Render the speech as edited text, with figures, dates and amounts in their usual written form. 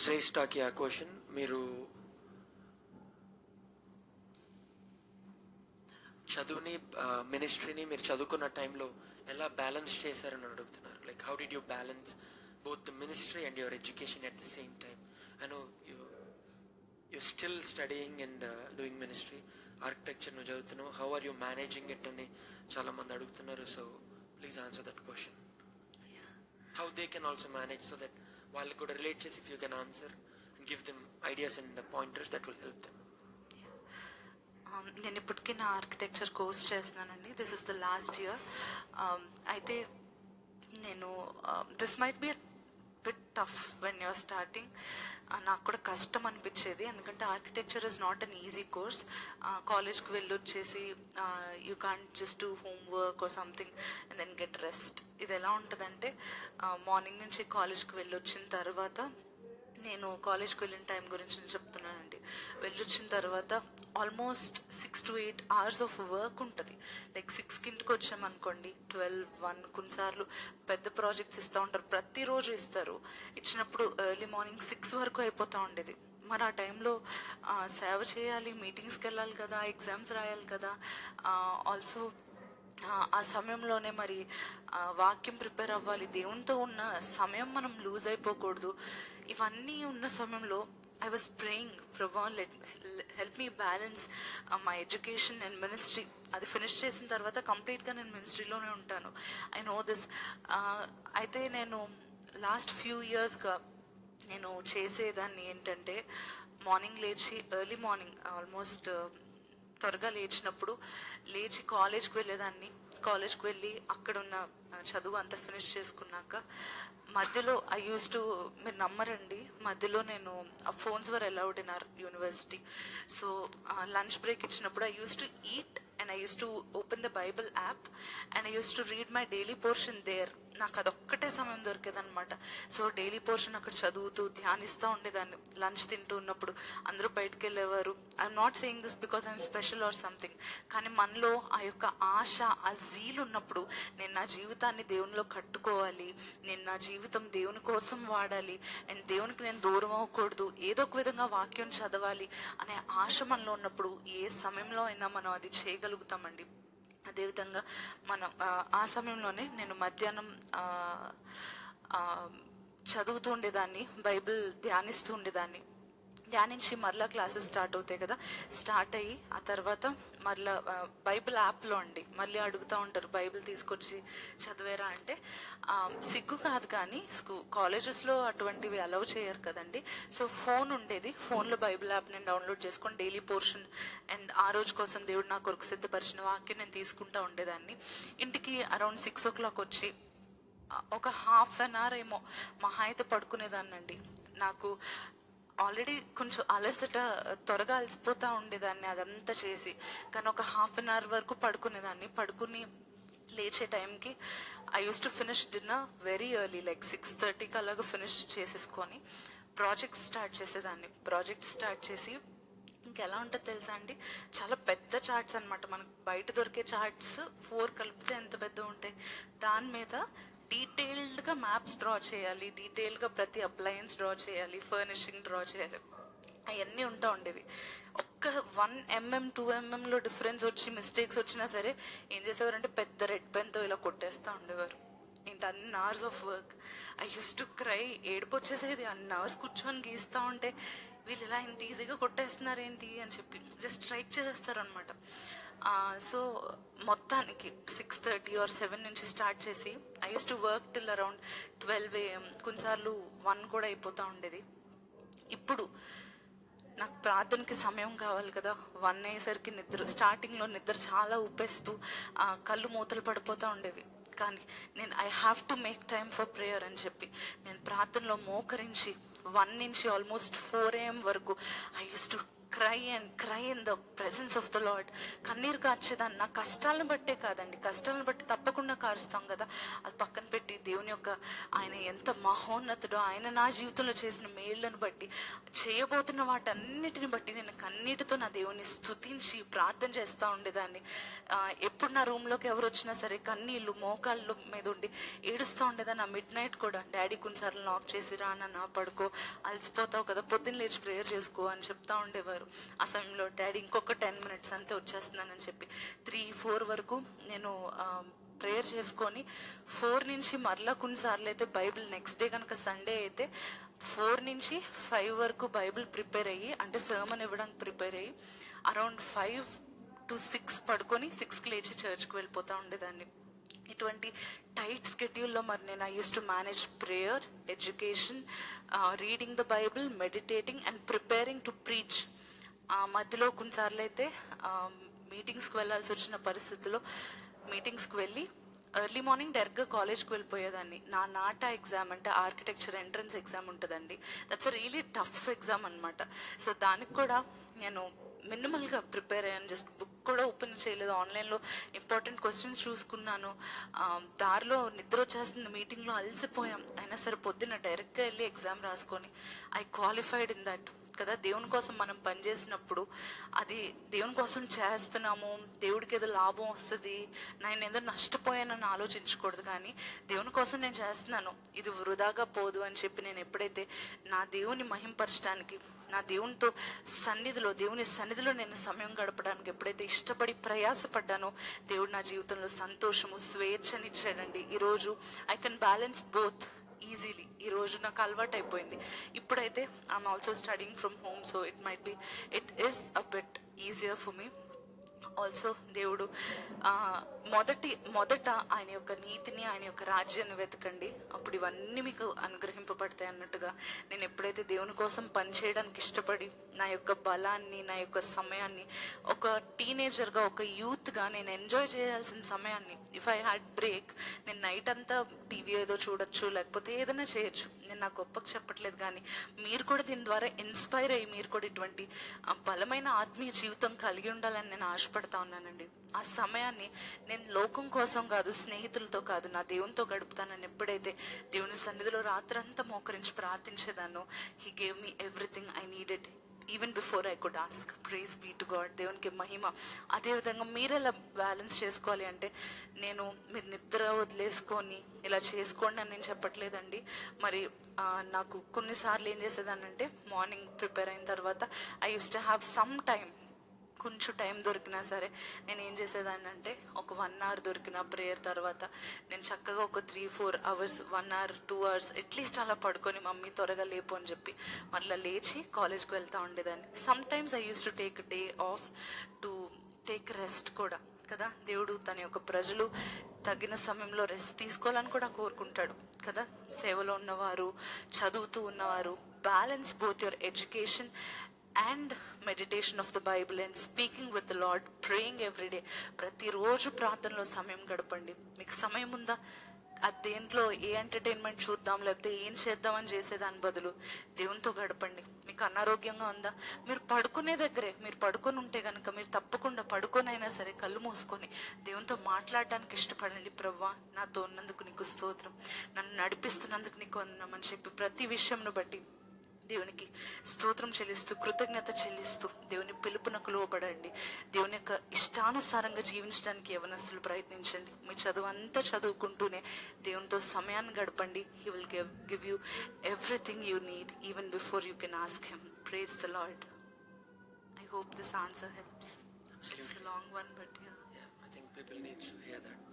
శ్రేష్ఠకి ఆ క్వశ్చన్, మీరు చదువుని మినిస్ట్రీని మీరు చదువుకున్న టైంలో ఎలా బ్యాలెన్స్ చేశారని అడుగుతున్నారు. Like how did you balance both the ministry and your education at the same time? I know you're still studying and doing ministry, architecture nu చదువుతున్నావు. How are you managing it అని చాలా మంది అడుగుతున్నారు. So please answer that question. How they can also manage, so that వాళ్ళు కూడా relate చేసి if you can answer and give them ideas and the pointers that will help them. నేను ఇప్పటికీ నా ఆర్కిటెక్చర్ కోర్స్ చేస్తున్నానండి. This is the last year. అయితే నేను this might be bit tough when you're starting. నాకు కూడా కష్టం అనిపించేది, ఎందుకంటే architecture is not an easy course. కాలేజ్కి వెళ్ళొచ్చేసి you can't just do homework or something and then get rest. ఇది ఎలా ఉంటుందంటే మార్నింగ్ నుంచి కాలేజ్కి వెళ్ళొచ్చిన తర్వాత, నేను కాలేజ్కి వెళ్ళిన టైం గురించి నేను చెప్తున్నానండి. వెళ్ళొచ్చిన తర్వాత almost 6 to 8 hours of work ఉంటుంది. లైక్ 6కి ఇంటికి వచ్చామనుకోండి, 12, 1 కొన్నిసార్లు పెద్ద ప్రాజెక్ట్స్ ఇస్తూ ఉంటారు, ప్రతిరోజు ఇస్తారు. ఇచ్చినప్పుడు ఎర్లీ మార్నింగ్ 6 వరకు అయిపోతూ ఉండేది. మరి ఆ టైంలో సేవ చేయాలి, మీటింగ్స్కి వెళ్ళాలి కదా, ఎగ్జామ్స్ రాయాలి కదా. ఆల్సో ఆ సమయంలోనే మరి వాక్యం ప్రిపేర్ అవ్వాలి. దేవునితో ఉన్న సమయం మనం లూజ్ అయిపోకూడదు. ఇవన్నీ ఉన్న సమయంలో ఐ వాజ్ ప్రేయింగ్, ప్రభా help me balance my education and ministry. అది ఫినిష్ చేసిన తర్వాత కంప్లీట్గా నేను మినిస్ట్రీలోనే ఉంటాను. I know this. అయితే నేను లాస్ట్ ఫ్యూ ఇయర్స్గా నేను చేసేదాన్ని ఏంటంటే, మార్నింగ్ లేచి ఎర్లీ మార్నింగ్ ఆల్మోస్ట్ త్వరగా లేచి కాలేజ్కి వెళ్ళేదాన్ని. కాలేజ్కి వెళ్ళి అక్కడున్న చదువు అంతా ఫినిష్ చేసుకున్నాక మధ్యలో ఐ యూస్ టు, మీరు నమ్మరండి, మధ్యలో నేను phones were allowed in our university. So lunch break ఇచ్చినప్పుడు I use to eat and I used to open the Bible app and I used to read my daily portion there. నాకు అదొక్కటే సమయం దొరికేదనమాట. So daily portion అక్కడ చదువుతూ ధ్యానిస్తూ ఉండేదాన్ని. Lunch తింటూ ఉన్నప్పుడు అందరూ బయటకు వెళ్ళేవారు. I'm not saying this because I'm special or something, కానీ మనలో ఆ యొక్క ఆశ, ఆ జీల్ ఉన్నప్పుడు, నేను నా జీవితాన్ని దేవునిలో కట్టుకోవాలి, నేను నా జీవితం దేవుని కోసం వాడాలి అండ్ దేవునికి నేను దూరం అవ్వకూడదు, ఏదో ఒక విధంగా వాక్యం చదవాలి అనే ఆశ మనలో ఉన్నప్పుడు ఏ సమయంలో అయినా మనం అది చేయగలుగుతామండి. అదేవిధంగా మనం ఆ సమయంలోనే నేను మధ్యాహ్నం చదువుతూ ఉండేదాన్ని, బైబిల్ ధ్యానిస్తూ ఉండేదాన్ని. ధ్యానించి మరలా క్లాసెస్ స్టార్ట్ అవుతాయి కదా, స్టార్ట్ అయ్యి ఆ తర్వాత మరలా బైబిల్ యాప్లో అండి మళ్ళీ అడుగుతూ ఉంటారు, బైబిల్ తీసుకొచ్చి చదివేరా అంటే సిగ్గు కాదు, కానీ కాలేజెస్లో అటువంటివి అలౌ చేయరు కదండి. సో ఫోన్ ఉండేది, ఫోన్లో బైబిల్ యాప్ నేను డౌన్లోడ్ చేసుకొని డైలీ పోర్షన్ అండ్ ఆ రోజు కోసం దేవుడు నా కొరకు సిద్ధపరిచిన వాక్యం నేను తీసుకుంటూ ఉండేదాన్ని. ఇంటికి అరౌండ్ 6 o'clock వచ్చి ఒక హాఫ్ అన్ అవర్ ఏమో మహా అయితే పడుకునేదాన్నండి. నాకు ఆల్రెడీ కొంచెం అలసట, త్వరగా అలసిపోతూ ఉండేదాన్ని అదంతా చేసి, కానీ ఒక హాఫ్ అన్ అవర్ వరకు పడుకునేదాన్ని. పడుకుని లేచే టైంకి I use to finish dinner very early, like 6:30కి అలాగా ఫినిష్ చేసేసుకొని ప్రాజెక్ట్ స్టార్ట్ చేసేదాన్ని. ప్రాజెక్ట్ స్టార్ట్ చేసి ఇంకెలా ఉంటుందో తెలుసా అండి, చాలా పెద్ద చార్ట్స్ అనమాట. మనకు బయట దొరికే చార్ట్స్ 4 కలిపితే ఎంత పెద్ద ఉంటాయి. దాని మీద డీటెయిల్డ్గా మ్యాప్స్ డ్రా చేయాలి, డీటెయిల్గా ప్రతి అప్లయన్స్ డ్రా చేయాలి, ఫర్నిషింగ్ డ్రా చేయాలి, అవన్నీ ఉంటా ఉండేవి. ఒక్క 1 mm 2 mmలో డిఫరెన్స్ వచ్చి మిస్టేక్స్ వచ్చినా సరే ఏం చేసేవారంటే పెద్ద రెడ్ పెన్తో ఇలా కొట్టేస్తూ ఉండేవారు. ఏంటి అన్ని hours of work. I use to cry, ఏడుపు వచ్చేసేది. అన్ని అవర్స్ కూర్చొని గీస్తూ ఉంటే వీళ్ళు ఇలా ఇంత ఈజీగా కొట్టేస్తున్నారు ఏంటి అని చెప్పి జస్ట్ స్ట్రైక్ చేసేస్తారు అనమాట. సో మొత్తానికి 6:30 or 7 నుంచి స్టార్ట్ చేసి I use to work till around 12 AM, కొన్నిసార్లు 1 కూడా అయిపోతూ ఉండేది. ఇప్పుడు నాకు ప్రార్థనకి సమయం కావాలి కదా, 1 అయ్యేసరికి స్టార్టింగ్లో నిద్ర చాలా ఊపేస్తూ కళ్ళు మూతలు పడిపోతూ ఉండేవి. కానీ నేను I have to make time for prayer అని చెప్పి నేను ప్రార్థనలో మోకరించి 1 నుంచి ఆల్మోస్ట్ 4 AM వరకు I use to cry in the presence of the lord. కన్నీరు కార్చేదాన్ని నా కష్టాలను బట్టే కాదండి, కష్టాలను బట్టి తప్పకుండా కారుస్తాం కదా, అది పక్కన పెట్టి దేవుని యొక్క ఆయన ఎంత మహోన్నతుడో, ఆయన నా జీవితంలో చేసిన మేళ్లను బట్టి, చేయబోతున్న వాటన్నిటిని బట్టి నేను కన్నీటితో నా దేవుని స్తుతించి ప్రార్థన చేస్తూ ఉండేదాన్ని. ఎప్పుడు నా రూమ్లోకి ఎవరు వచ్చినా సరే కన్నీళ్ళు మోకాళ్ళ మీద ఉండి ఏడుస్తూ ఉండేదాన్ని. ఆ మిడ్ నైట్ కూడా డాడీ కొన్నిసార్లు నాక్ చేసి రా నాన్న పడుకో, అలసిపోతావు కదా, పొద్దున్న లేచి ప్రేయర్ చేసుకో అని చెప్తా ఉండేవారు. ఆ సమయంలో డాడీ ఇంకొక 10 minutes అంతే వచ్చేస్తున్నానని చెప్పి 3-4 వరకు నేను ప్రేయర్ చేసుకొని 4 నుంచి మరలా కొన్నిసార్లు అయితే బైబిల్ నెక్స్ట్ డే కనుక సండే అయితే 4 నుంచి 5 వరకు బైబిల్ ప్రిపేర్ అయ్యి, అంటే సర్మన్ ఇవ్వడానికి ప్రిపేర్ అయ్యి అరౌండ్ 5 to 6 పడుకొని 6కి లేచి చర్చ్కి వెళ్ళిపోతూ ఉండేదాన్ని. ఇటువంటి టైట్ స్కెడ్యూల్లో మరి నేను I use to manage prayer, education, reading the Bible, meditating and preparing to preach. ఆ మధ్యలో కొన్నిసార్లు అయితే మీటింగ్స్కి వెళ్ళాల్సి వచ్చిన పరిస్థితుల్లో మీటింగ్స్కి వెళ్ళి ఎర్లీ మార్నింగ్ డైరెక్ట్గా కాలేజ్కి వెళ్ళిపోయేదాన్ని. నా నాటా ఎగ్జామ్ అంటే ఆర్కిటెక్చర్ ఎంట్రన్స్ ఎగ్జామ్ ఉంటుందండి. That's a really tough exam అనమాట. సో దానికి కూడా నేను మినిమల్గా ప్రిపేర్ అయ్యాను. జస్ట్ బుక్ కూడా ఓపెన్ చేయలేదు, ఆన్లైన్లో ఇంపార్టెంట్ క్వశ్చన్స్ చూసుకున్నాను. దారిలో నిద్ర వచ్చేస్తుంది, మీటింగ్లో అలసిపోయాం, అయినా సరే పొద్దున్న డైరెక్ట్గా వెళ్ళి ఎగ్జామ్ రాసుకొని ఐ క్వాలిఫైడ్ ఇన్ దట్. కదా, దేవుని కోసం మనం పనిచేసినప్పుడు అది దేవుని కోసం చేస్తున్నాము, దేవుడికి ఏదో లాభం వస్తుంది, నేను ఏదో నష్టపోయానని ఆలోచించకూడదు. కానీ దేవుని కోసం నేను చేస్తున్నాను, ఇది వృధాగా పోదు అని చెప్పి నేను ఎప్పుడైతే నా దేవుని మహింపరచడానికి, నా దేవునితో దేవుని సన్నిధిలో నేను సమయం గడపడానికి ఎప్పుడైతే ఇష్టపడి ప్రయాసపడ్డానో, దేవుడు నా జీవితంలో సంతోషము, స్వేచ్ఛనిచ్చాడండి. ఈరోజు I can balance both easily. ఈరోజు నాకు అలవాటు అయిపోయింది. ఇప్పుడైతే I'm also studying from home, so it is a bit easier for me. Also దేవుడు మొదట ఆయన యొక్క నీతిని, ఆయన యొక్క రాజ్యాన్ని వెతకండి, అప్పుడు ఇవన్నీ మీకు అనుగ్రహింపబడతాయి అన్నట్టుగా నేను ఎప్పుడైతే దేవుని కోసం పనిచేయడానికి ఇష్టపడి నా యొక్క బలాన్ని, నా యొక్క సమయాన్ని, ఒక టీనేజర్గా, ఒక యూత్గా నేను ఎంజాయ్ చేయాల్సిన సమయాన్ని, ఇఫ్ ఐ హ్యాడ్ బ్రేక్, నేను నైట్ అంతా టీవీ ఏదో చూడొచ్చు, లేకపోతే ఏదైనా చేయొచ్చు. నేను నా గొప్పకు చెప్పట్లేదు, కానీ మీరు కూడా దీని ద్వారా ఇన్స్పైర్ అయ్యి మీరు కూడా ఇటువంటి బలమైన ఆత్మీయ జీవితం కలిగి ఉండాలని నేను ఆశపడతా ఉన్నానండి. ఆ సమయాన్ని నేను లోకం కోసం కాదు, స్నేహితులతో కాదు, నా దేవునితో గడుపుతానని ఎప్పుడైతే దేవుని సన్నిధిలో రాత్రంతా మోకరించి ప్రార్థించేదాన్నో, he gave me everything I needed even before I could ask. Praise be to God, దేవునికి మహిమ. అదేవిధంగా మీరు ఎలా బ్యాలెన్స్ చేసుకోవాలి అంటే, మీరు నిద్ర వదిలేసుకొని ఇలా చేసుకోండి అని నేను చెప్పట్లేదండి. మరి నాకు కొన్నిసార్లు ఏం చేసేదానంటే, మార్నింగ్ ప్రిపేర్ అయిన తర్వాత I use to have some time, కొంచెం టైం దొరికినా సరే నేను ఏం చేసేదాన్ని అంటే, ఒక 1 hour దొరికిన ప్రేయర్ తర్వాత నేను చక్కగా ఒక 3-4 hours, 1 hour 2 hours అట్లీస్ట్ అలా పడుకొని మమ్మీ త్వరగా లేపు అని చెప్పి మళ్ళీ లేచి కాలేజ్కి వెళ్తూ ఉండేదాన్ని. Some times I use to take day off to take rest కూడా. కదా, దేవుడు తన యొక్క ప్రజలు తగిన సమయంలో రెస్ట్ తీసుకోవాలని కూడా కోరుకుంటాడు కదా. సేవలో ఉన్నవారు, చదువుతూ ఉన్నవారు, balance both your education and meditation of the Bible and speaking with the lord, praying everyday. ప్రతిరోజు ప్రార్థనలో సమయం గడపండి. మీకు సమయం ఉందా? దేంట్లో ఏ ఎంటర్టైన్మెంట్ చూద్దాం, లేకపోతే ఏం చేద్దామని చేసేదాని బదులు దేవునితో గడపండి. మీకు అనారోగ్యంగా ఉందా, మీరు పడుకునే దగ్గరే మీరు పడుకొని ఉంటే కనుక మీరు తప్పకుండా పడుకొనైనా సరే కళ్ళు మూసుకొని దేవునితో మాట్లాడడానికి ఇష్టపడండి. ప్రవ్వా, నాతో ఉన్నందుకు నీకు స్తోత్రం, నన్ను నడిపిస్తున్నందుకు నీకు వందనం చెప్పి ప్రతి విషయంను బట్టి దేవునికి స్తోత్రం చెల్లిస్తూ, కృతజ్ఞత చెల్లిస్తూ దేవుని పిలుపునకు లోబడండి. దేవుని యొక్క ఇష్టానుసారంగా జీవించడానికి యవనస్తులు ప్రయత్నించండి. మీ చదువు అంతా చదువుకుంటూనే దేవునితో సమయాన్ని గడపండి. He will give you everything you need even before you can ask him. Praise the Lord. I hope this answer helps. Absolutely. It's a long one, but yeah. I think people need to hear that.